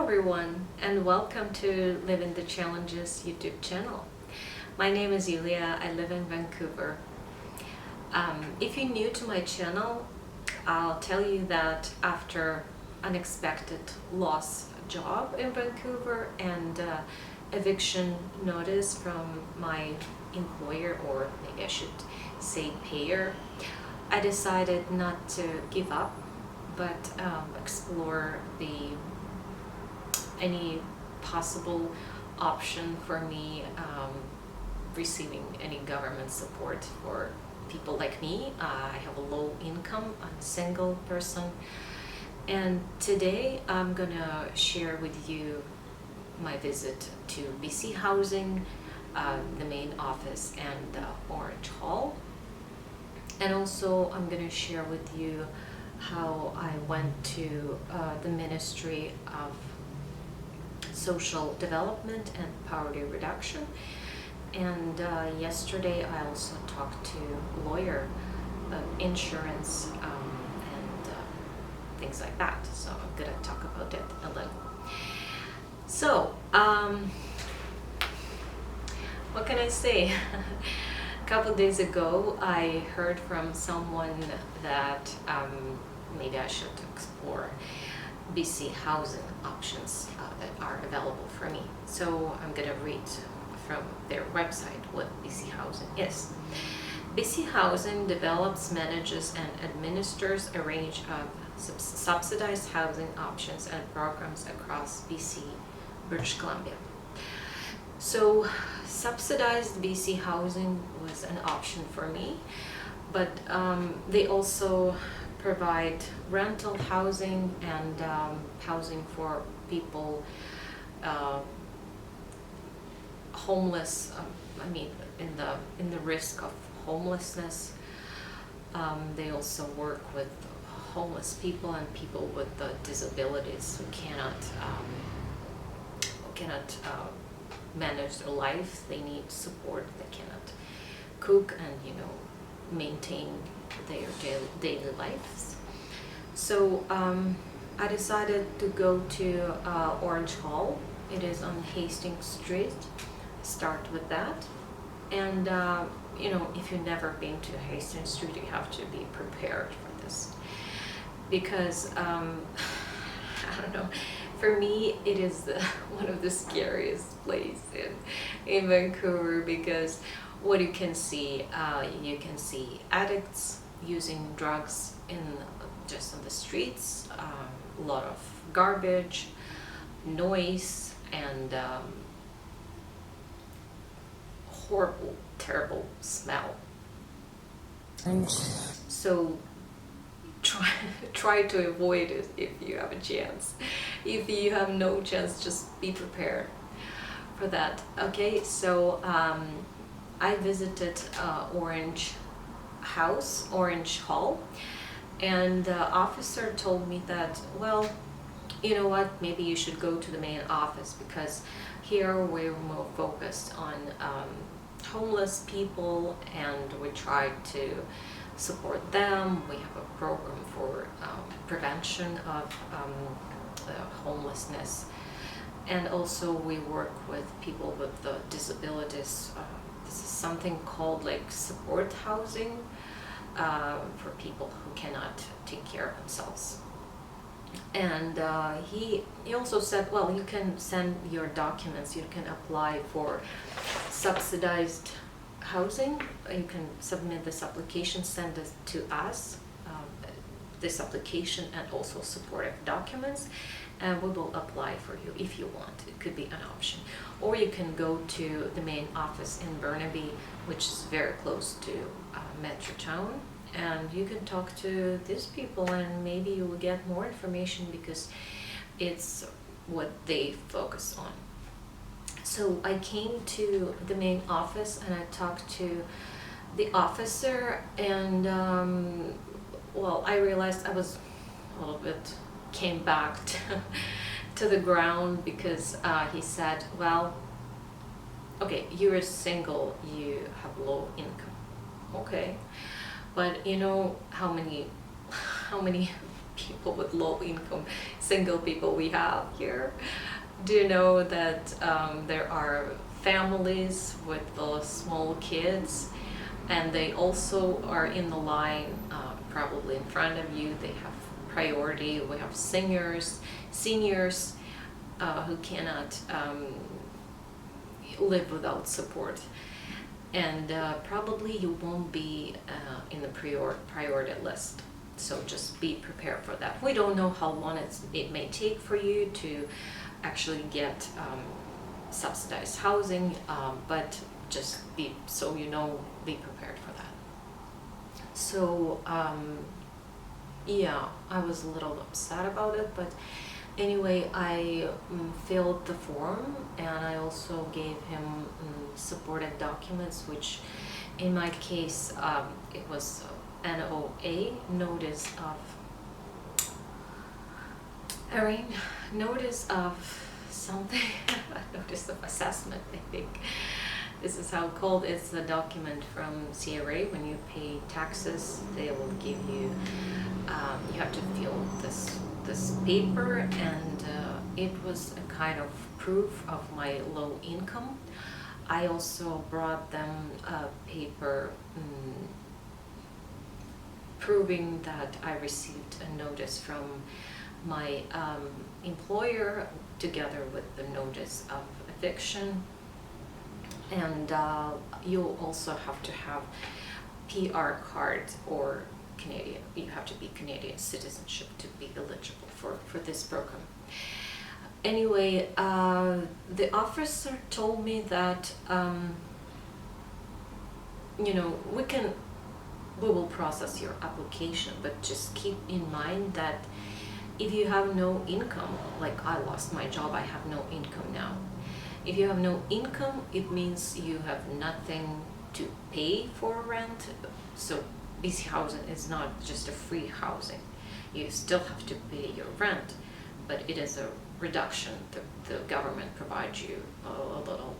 everyone, and welcome to Living the Challenges YouTube channel. My name is Yulia. I live in Vancouver. If you're new to my channel, I'll tell you that after unexpected loss of job in Vancouver and eviction notice from my employer, or maybe I should say payer, I decided not to give up, but explore any possible option for me receiving any government support for people like me. I have a low income, I'm a single person, and today I'm gonna share with you my visit to BC Housing, the main office, and Orange Hall. And also I'm gonna share with you how I went to the Ministry of Social Development and Poverty Reduction. And yesterday I also talked to a lawyer about insurance and things like that. So I'm gonna talk about that a little. So, what can I say? A couple of days ago I heard from someone that maybe I should explore BC housing options that are available for me. So I'm gonna read from their website what BC Housing is. BC Housing develops, manages, and administers a range of subsidized housing options and programs across BC, British Columbia. So subsidized BC Housing was an option for me, but they also provide rental housing and housing for people homeless. I mean, in the risk of homelessness. They also work with homeless people and people with disabilities who cannot manage their life. They need support. They cannot cook and maintain their daily lives. So I decided to go to Orange Hall. It is on Hastings Street. Start with that. And if you've never been to Hastings Street, you have to be prepared for this, because I don't know, for me it is one of the scariest places in Vancouver, because what you can see addicts using drugs just on the streets, a lot of garbage, noise, and horrible, terrible smell. And so try to avoid it if you have a chance. If you have no chance, just be prepared for that. Okay, so I visited Orange Hall, and the officer told me that, well, you know what, maybe you should go to the main office, because here we're more focused on homeless people, and we try to support them. We have a program for prevention of homelessness, and also we work with people with disabilities. This is something called like support housing for people who cannot take care of themselves. And he also said, well, you can send your documents, you can apply for subsidized housing, you can submit this application, send it to us, this application and also supportive documents, and we will apply for you if you want. It could be an option. Or you can go to the main office in Burnaby, which is very close to Metro Town, and you can talk to these people, and maybe you will get more information, because it's what they focus on. So I came to the main office and I talked to the officer, and well, I realized I was a little bit came back to the ground, because he said, well, okay, you're single, you have low income, okay, but you know how many people with low income, single people we have here. Do you know that there are families with small kids, and they also are in the line, probably in front of you. They have priority. We have seniors who cannot live without support, and probably you won't be in the priority list. So just be prepared for that. We don't know how long it may take for you to actually get subsidized housing, but just be prepared for that. So yeah, I was a little upset about it, but anyway, I filled the form, and I also gave him supported documents, which in my case it was NOA, notice of something, notice of assessment, I think. This is how called. It's a document from CRA. When you pay taxes, they will give you, you have to fill this paper, and it was a kind of proof of my low income. I also brought them a paper proving that I received a notice from my employer together with the notice of eviction. And you'll also have to have PR card or Canadian. You have to be Canadian citizenship to be eligible for this program. Anyway, the officer told me that we will process your application, but just keep in mind that if you have no income, like I lost my job, I have no income now. If you have no income, it means you have nothing to pay for rent. So BC housing is not just a free housing. You still have to pay your rent, but it is a reduction. The government provides you a little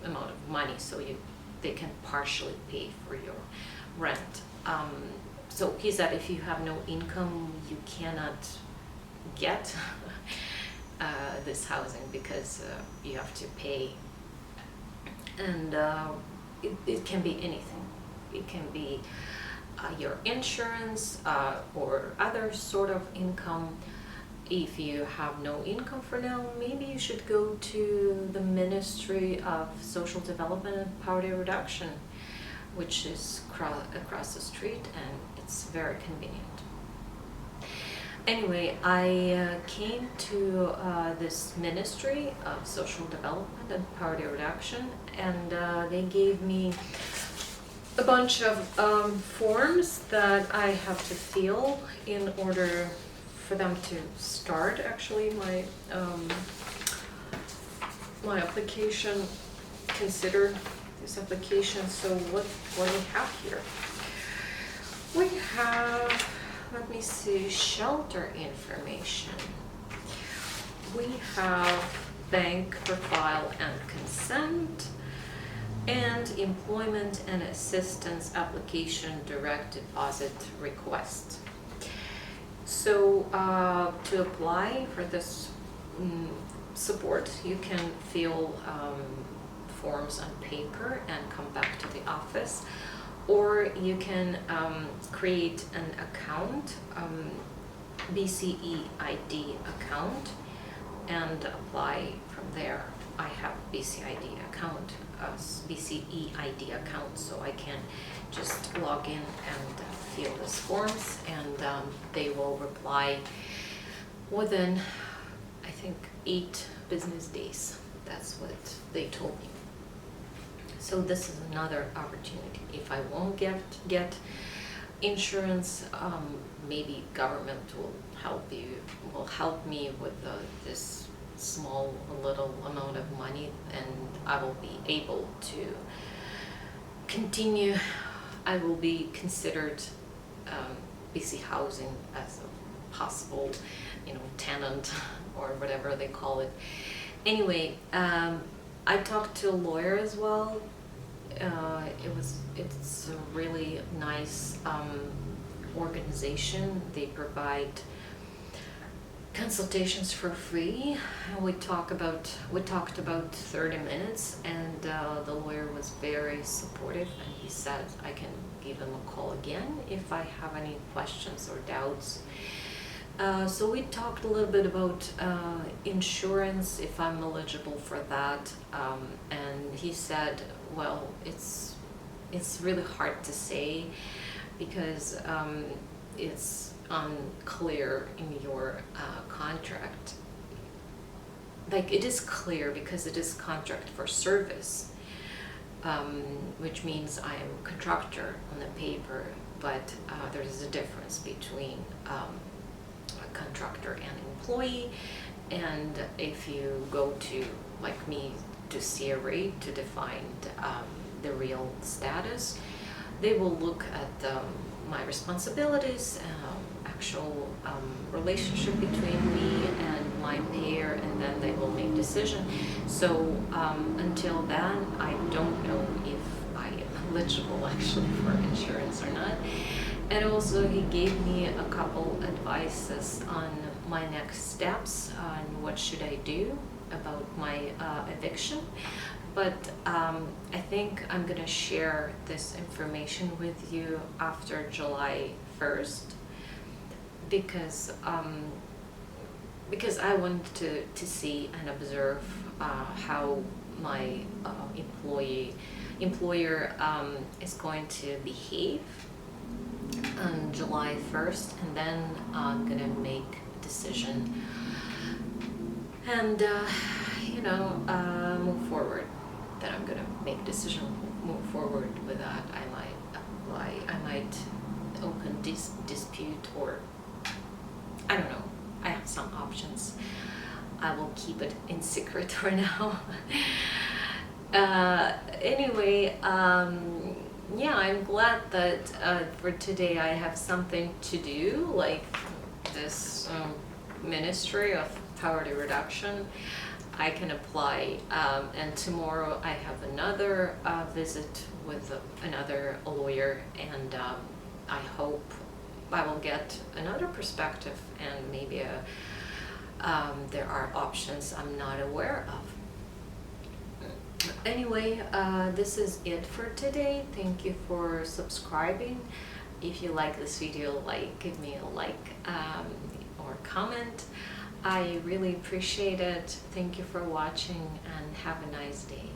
amount of money, so they can partially pay for your rent. So he said if you have no income, you cannot get this housing because you have to pay. And it can be anything. It can be your insurance or other sort of income. If you have no income for now, maybe you should go to the Ministry of Social Development and Poverty Reduction, which is across the street, and it's very convenient. Anyway, I came to this Ministry of Social Development and Poverty Reduction, and they gave me a bunch of forms that I have to fill in order for them to start actually my application, consider this application. So what do we have here? We have, let me see, shelter information. We have bank profile and consent, and employment and assistance application direct deposit request. So to apply for this support, you can fill forms on paper and come back to the office, or you can create an account, BCE ID account, and apply from there. I have BCID account, BCE ID account, so I can just log in and fill these forms, and they will reply within, I think, 8 business days. That's what they told me. So this is another opportunity. If I won't get insurance, maybe government will help me with this small little amount of money, and I will be able to continue. I will be considered BC housing as a possible, tenant or whatever they call it. Anyway, I talked to a lawyer as well. It's a really nice organization. They provide consultations for free. And we talked about 30 minutes, and the lawyer was very supportive, and he said I can give him a call again if I have any questions or doubts. So we talked a little bit about insurance, if I'm eligible for that, and he said, well, it's really hard to say because it's unclear in your contract. Like, it is clear because it is contract for service, which means I am a contractor on the paper, but there is a difference between a contractor and employee. And if you go to, like me, to CRA to define the real status, they will look at my responsibilities, actual relationship between me and my payer, and then they will make decision. So until then, I don't know if I am eligible actually for insurance or not. And also he gave me a couple advices on my next steps on what should I do about my eviction. But I think I'm gonna share this information with you after July 1st, because I want to see and observe how my employer is going to behave on July 1st, and then I'm gonna make a decision and move forward. Then I'm gonna make a decision, move forward with that. I might apply, I might open dispute, or I don't know. I have some options. I will keep it in secret for now. Anyway, yeah, I'm glad that for today I have something to do, like this Ministry of Poverty Reduction. I can apply, and tomorrow I have another visit with another lawyer, and I hope I will get another perspective, and maybe there are options I'm not aware of. Anyway, this is it for today. Thank you for subscribing. If you like this video, give me a like or comment. I really appreciate it. Thank you for watching, and have a nice day.